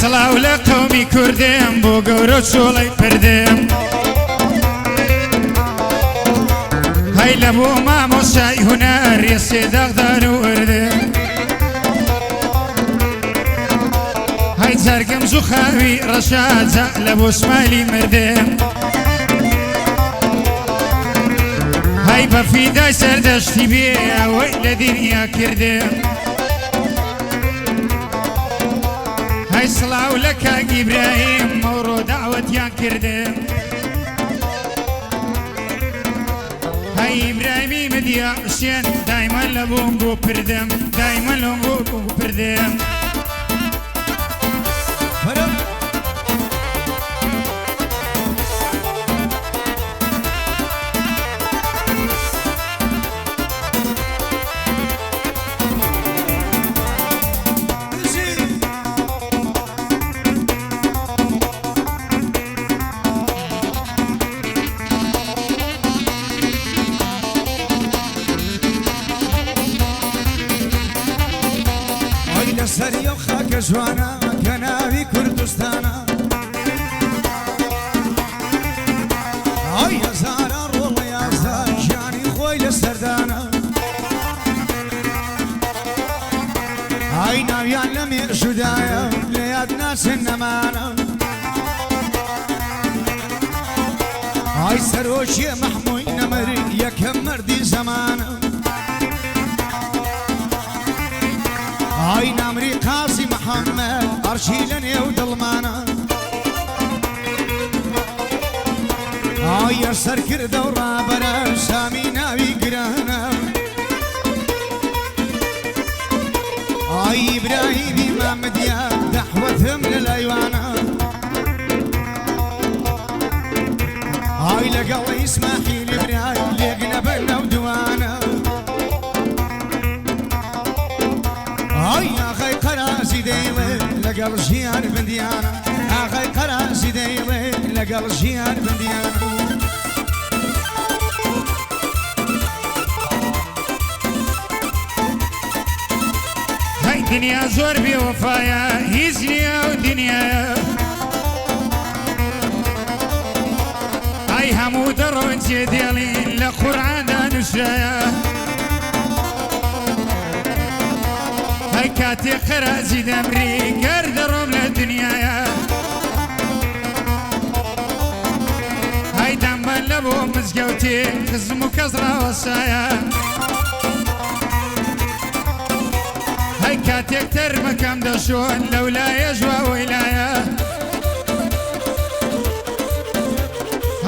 سڵاو لە قەومی کوردێم بۆ گەورە چۆڵەی پردێم هەی لە بۆ مامۆسای هونەر یەسێ دەغدار و وردێم هەی جەرگم زوخاوی ڕەشاجە لە بۆ سمالی مردێم هەی بەفیدای سەردەشتی بێ ئەوەی لە دنیا کردێم هەی سڵاو لە کاک ئیبراهیم مەوڕۆ داوەتیان کردم هەی ئیبراهیمی مدیا حوسێن دایمان لە بۆم بۆ پردم دایمان لە بۆ پردم سەری ئەو خاکە جوانە کە ناوی کوردستانە ئەی هەزارە ڕۆڵە یازدار ژیانی خۆی لە سەردانە ئەی ناویان لە مێژودایە لە یاد ناچن نەمانە ئەی سەرۆکیە مەحمووی نەمەری یەکەم مەردی زەمانە ئای نامری قازی محەممەد ئەرشی لە نێو دڵمانە ئای یەرسەر کردە و ڕابەرە شامی ناوی گرانە ئای ئیبراهیمی مامدیە دەحوەتم لە لایوانە ئای لەگەڵی ئیسماعیل برای لێک نەبەر نەو دوانە ئای ئاغای قەرازی دەیڵێ لەگەڵ ژیان بندیانە ئاغای قەرازی دەیڵێ لەگەڵ ژیان بندیانە هەی دنیا زۆر بێوەفایە هیچ نییە و دنیایە ئای هەموو دەڕۆن جێدێڵین لە قورعاندا نووسرایە هەی کاتێ قەرازی دەمری گەر دەڕۆم لە دنیایە هەی دەمبەن لە بۆ مزگەوتێ خزم و کەس ڕاوەسایە هەی کاتێک تەرمەکەم دەشۆن لەولایە ژواوەی لایە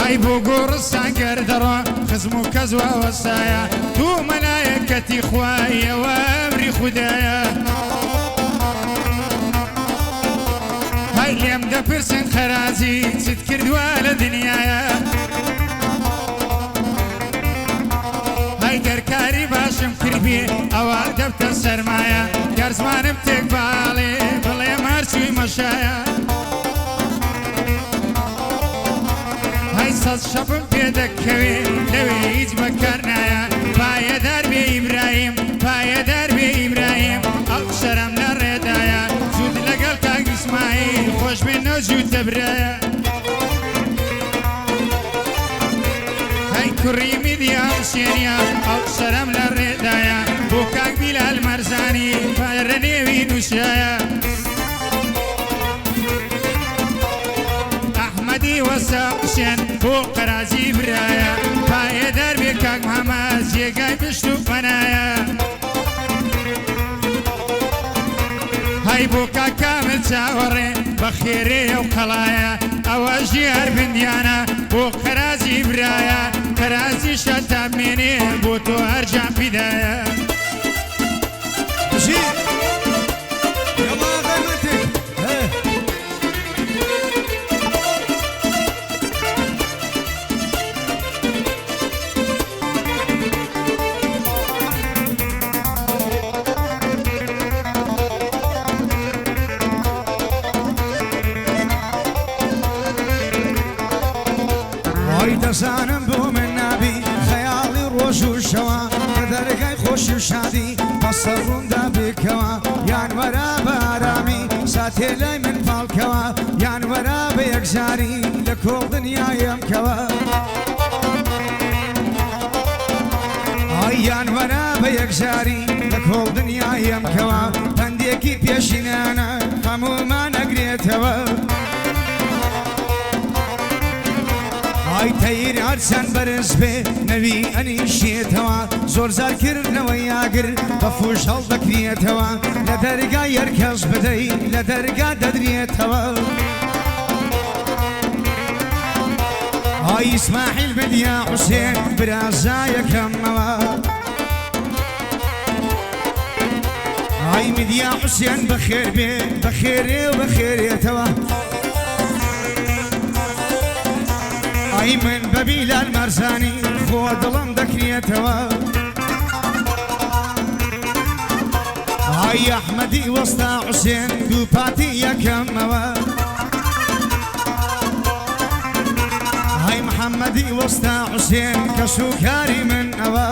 هەی بۆ گۆڕستان گەر دەڕۆن خزم و کەس واوەسایە دوو مەلایەکەتی خوایەوە ئەمری خودایە هەی لێم دەپرسن خەرازی چیت کردووە لە دنیایە هەی گەرکاری باشم کردبێ ئەوە دەبتە سەرمایە گەر زمانم تێک باڵێ بڵێم هەرچووی مەشایە هەی سەد شەپم پێدەکەوێ لەوێ هیچ بەکار نایە پایەدار بێ ئیبراهیم پایەدار بێ ئیبراهیم ئەو شەرەم لە ڕێدایە جوود لەگەڵ کاک ئیسماعیل خۆش بێنە جوود دەبرایە هەی کوڕی میدیا حوسێنیە ئەو شەرەم لە ڕێدایە بۆ کاک بیلال مەرزانی پایڕە نێوی نووسایە ئەحمەدی وەسا حوسێن بۆ قەرازی برایە پایەدار بێ کاک محەممەد جێگای پشت و پەنایە هەی بۆ کاک کامل چاوەڕێ بە خێرەیە و قەڵایە ئەوە ژیار بندیانە بۆ قەرازی برایە قەرازی شەتامێنێ بۆ تۆ هەرجان پیدایە تێلای من پاڵکەوە یان وەرا بە یەکجاری لە کۆڵ دنیایم کەوە یان وەرا بە یەکجاری لە کۆڵ دنیایم کەوە پەندێکی پێشینانە هەموومان ئەگرێتەوە تەیر هەرچەند بەرز بێ نەوی ئەنیشێتەوە زۆر زارکردنەوەی یاگر بە فوش هەڵدەکرێتەوە لە دەرگا یەرکەس بدەی لە دەرگا دەدرێتەوە ئیسماعیل بدیا حوسێن برازایەکەمەوە مدیا حوسێن بەخێر بێ بەخێرێ و بەخێرێتەوە من بەبیلال مەرزانی خۆ دڵم دەکرێتەوە ئەحمەدی وەستا حوسێن دوو پاتی یەکەمەوە محەممەدی وەستا حوسێن کە سوکاری من ئەوە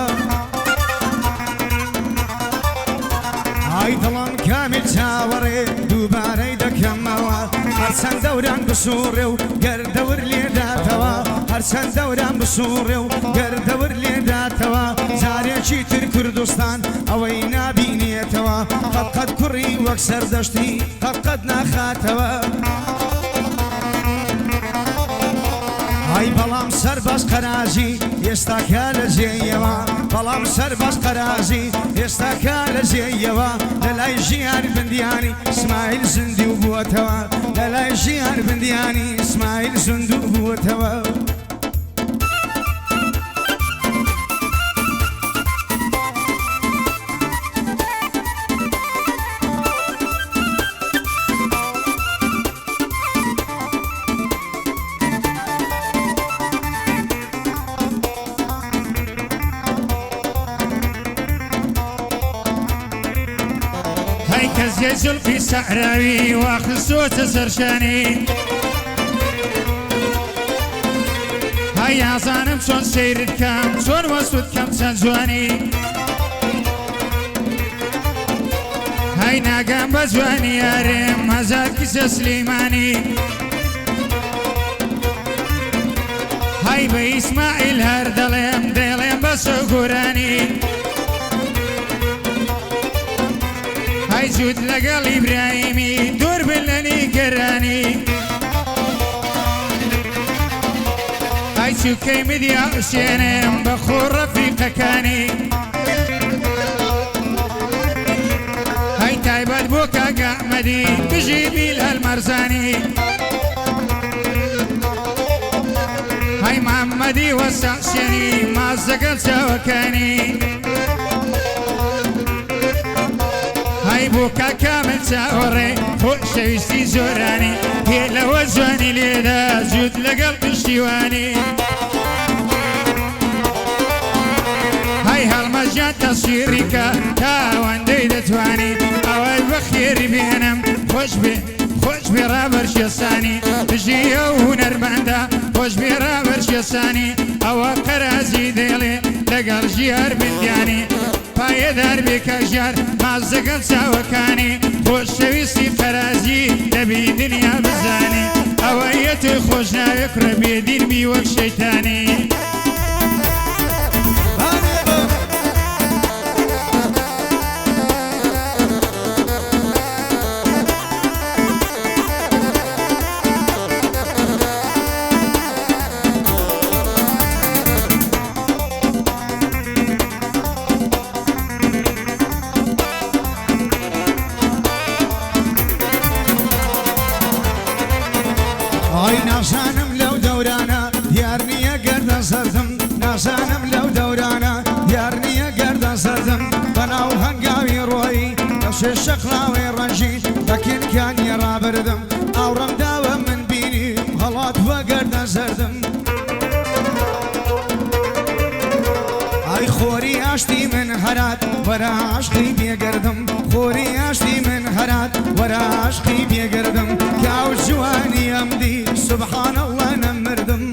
دڵم کامیل چاوەڕێ دووبارەی دەکەمەوە هەرچەند دەوران بسوڕێ و گەردەور لێداتەوە هەرچەند دەوران بسوڕێ و گەردەور لێداتەوە جارێکی تر کوردستان ئەوەی نابینێتەوە قەت کوڕی وەک سەردەشتی قەت ناخاتەوە بەڵام سەربەز قەرازی ئێستاکە لە جێیەوە بەڵام سەربەز قەرازی ئێستاکە لە جێیەوە لە لای ژیان بندیانی ئیسماعیل زندوو بووەتەوە لە لای ژیان بندیانی ئیسماعیل زندوو بووەتەوە کەزیە زولفی سەحراوی واخستۆتە سەرشانی یازانم چۆن سەیرت کەم چۆن وەسوت کەم چەند جوانی ناگەم بە جوانی یارم هەزار کیسە سلەیمانی بە ئیسماعیل هەر دەڵێم بەسە گۆرانی جود لەگەڵ ئیبراهیمی دوور بن لە نیگەرانی چووکەی مدیا حوسێنم بە خۆ ڕەفیقەکانی تایبەت بۆ کاکە ئەحمەدی بژی بیلال مەرزانی محەممەدی وەستا حوسێنی ماز دەگەڵ چاوەکانی بۆ کاکامل چاوەڕێ خۆشەویستی زۆرانی پێ لەوە جوانی لێدا جوود لەگەڵ پشتیوانی هەڵمەژیان تەسویریکە تاوەندەی دەتوانی ئەوەی بەخێری بێنم خۆش بێ ڕابەرشێسانی بژیە و هونەرمەندە خۆش بێ ڕابەرشێسانی ئەوە قەرازی دێڵێ لەگەڵ ژیار بندیانی پایەدار بێ کەژار ماز دەگەڵ چاوەکانی خۆشەویستی قەرازی دەبی دنیا بزانی ئەوە یەتۆی خۆش ناوێ کوڕە بێدین بی وەک شەیتانی نازانم لەو دەورانە دیار نییە گەردە سەردم نازانم لەو دەورانە دیار نییە گەردە سەردم بەناو هەنگاوی ڕۆیی لە شێش شەقلاوی ڕەنجی بەکینکانی ڕابردم ئاوڕەم داوە من بینی هەڵات وە گەردە سەردم خۆری ئاشتی من هەرات وەرە عاشقی بێگەردم خۆری ئاشتی من هەرات وەرە عاشقی بێگەردم کاو جوانی ئەمدی سبحان الله نەمردم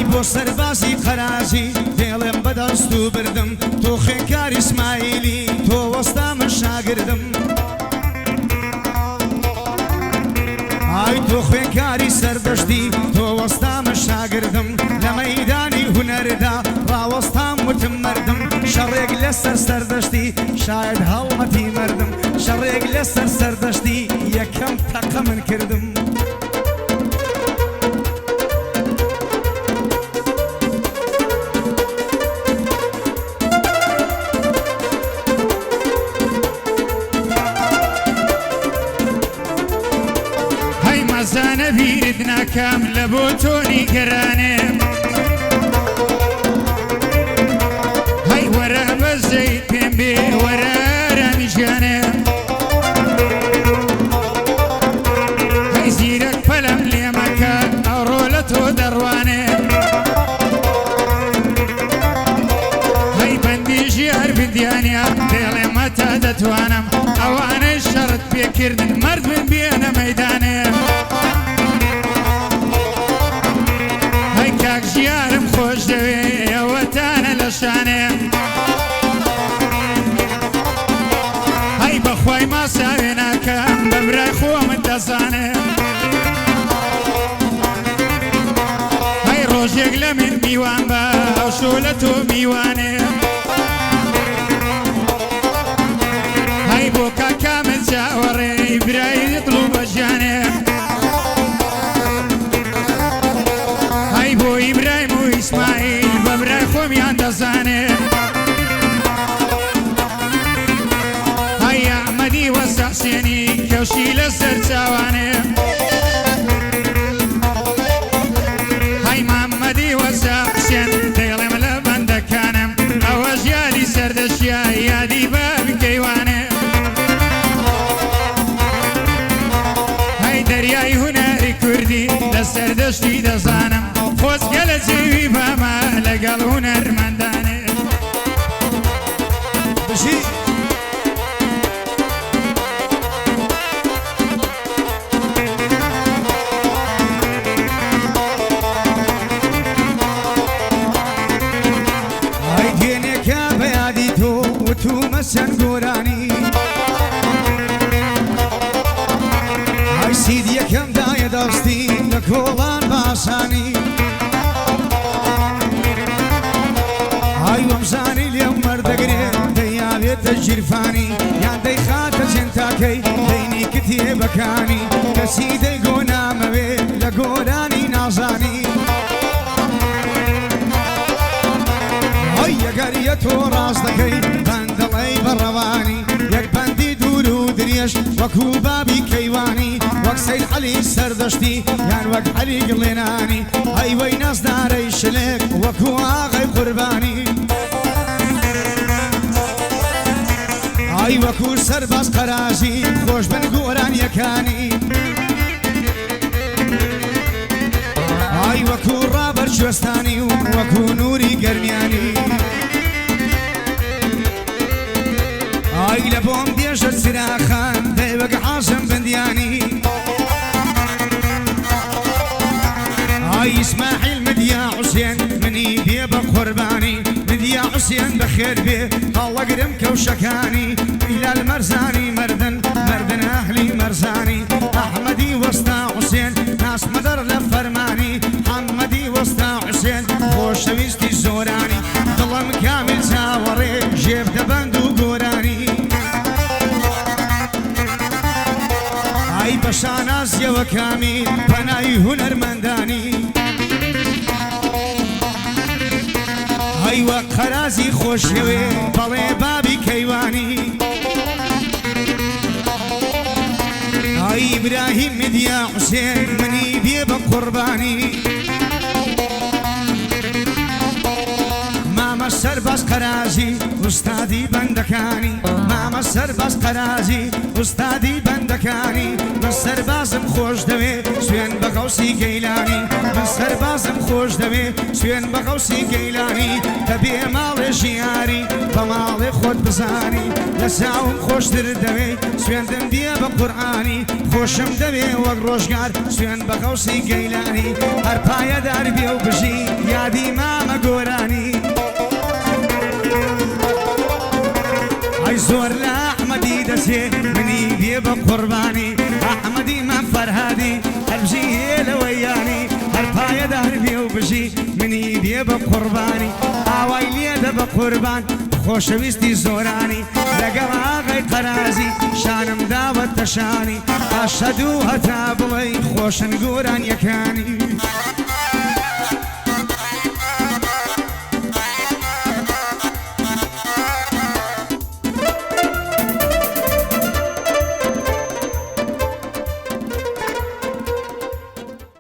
ئای بۆ سەربازی قەرازی دێڵێم بەدەست و بردم تۆ خوێنکار ئیسماعیلی تۆ وەستا من شاگردم ئای تۆ خوێنکاری سەردەشتی تۆ وەستا من شاگردم لە مەیدانی هونەردا ڕاوەستام وتم مردم شەڕێک لەسەر سەردەشتی شاید هەڵمەتی مردم شەڕێک لەسەر سەردەشتی یەکەم تەقە من کردم مەزانە بیرت ناکەم لە بۆ تۆنی گەرانێ هەی وەرە بەزەیت پێم بێ وەرە ئارامی ژیانێ هەی زیرەک پەلەم لێ مەکە ئەوڕۆ لە تۆ دەڕوانێ هەی بەندی ژیار بندیانیا دێڵێ مەتا دەتوانم ئەوانەی شەڕت پێکردن مرد من بێنە مەیدانێ ژیارم خۆش دەوێ ئەوەتانە لە شانێ هەی بەخوای ماساوێ ناکەم بە برای خۆمت دەزانێ هەی ڕۆژێک لە من میوان بە ئەو شۆ لە تۆ میوانێ هەی بۆ کاکامت چاوەڕێ برای دڵ و بەژیانێ بۆ ئیبراهیم و ئیسماعیل بە برای خۆمیان دەزانێ هەی ئەحمەدی وەسە حسێنی کەوشی لەسەر چاوانێ هەی محەممەدی وەسە حسێن دەیڵێم لە بەندەکانم ئەوە ژیاری سەردەشیە یادی بە بکەیوانێ هەی دەریای هونەری کوردی لە سەردەشتی دەزانم خۆزگە لە جێوی بامە لەگەڵ هونەرمەندانێ بژی ئای دوێنێکە بە یادی تۆ وتومە چەند گۆرانی ئای سید یەکەم دایە دەستی لە کۆڵان باشانی ئای وەمزانی لێم وەردەگرێ دەیاوێتە ژیرفانی یان دەیخاتە جنتاکەی دەینی کتێبەکانی کەسی دەیگۆ نامەوێ لە گۆرانی نازانی ئەی ئەگەریە تۆ ڕاست دەکەی بەندەڵەی بەڕەوانی یەک بەندی دوور و درێژ وەکو بابی کەیوانی وەک سەید عەلی سەردەشتی یان وەک عەلی گڵێنانی ئەی وەی نەزدارەی شلێک وەکو ئاغای قوربانی ئای وەکو سەرباز قەرازی خۆش بن گۆرانیەکانی ئای وەکو ڕابەر کوێستانی و وەکو نووری گەرمیانی ئای لە بۆم بێژە چراخان دەی وەک عازم بندیانی ئای ئیسماعیل مدیا حوسێن منی بێ بە قوربانی مدیا حوسێن بەخێر بێ هەڵەگرم کەوشەکانی هیلال مەرزانی مردن ئەهلی مەرزانی ئەحمەدی وەستا حوسێن ناس مەدەر لە فەرمانی محەممەدی وەستا حوسێن خۆشەویستی زۆرانی دڵم کامل چاوەڕێ ژێر دەبەند و گۆرانی ئای بە شانازیەوە کامیل پەنای هونەرمەندانی ئای وەک قەرازی خۆشەوێ بەڵێ بابی کەیوانی ئای ئیبراهیم مدیا حوسێن منی بێ بە قوربانی مامە سەرباز قەرازی ئوستادی بەندەکانی مامە سەرباز قەرازی ئوستادی بەندەکانی من سەربازم خۆش دەوێ سوێن بە غەوسی گەیلانی من سەربازم خۆش دەوێ سوێن بە غەوسی گەیلانی دەبێ ماڵێ ژیاری بە ماڵێ خۆت بزانی لە چاوم خۆشتر دەوێ سوێندم بێ بە قورئانی خۆشم دەوێ وەک ڕۆژگار سوێن بە غەوسی گەیلانی هەر پایەدار بێ و بژی قوربانی ئەحمەدی مام فەرهادی هەربژی هێ لەوەیانی هەر پایەدار بێ و بژی منی دێ بە قوربانی ئاوای لێدە بە قوربان خۆشەویستی زۆرانی لەگەڵ ئاغای قەرازی شانم داوە تەشانی ئاشەد و هەتا بڵێ خۆشن گۆرانیەکانی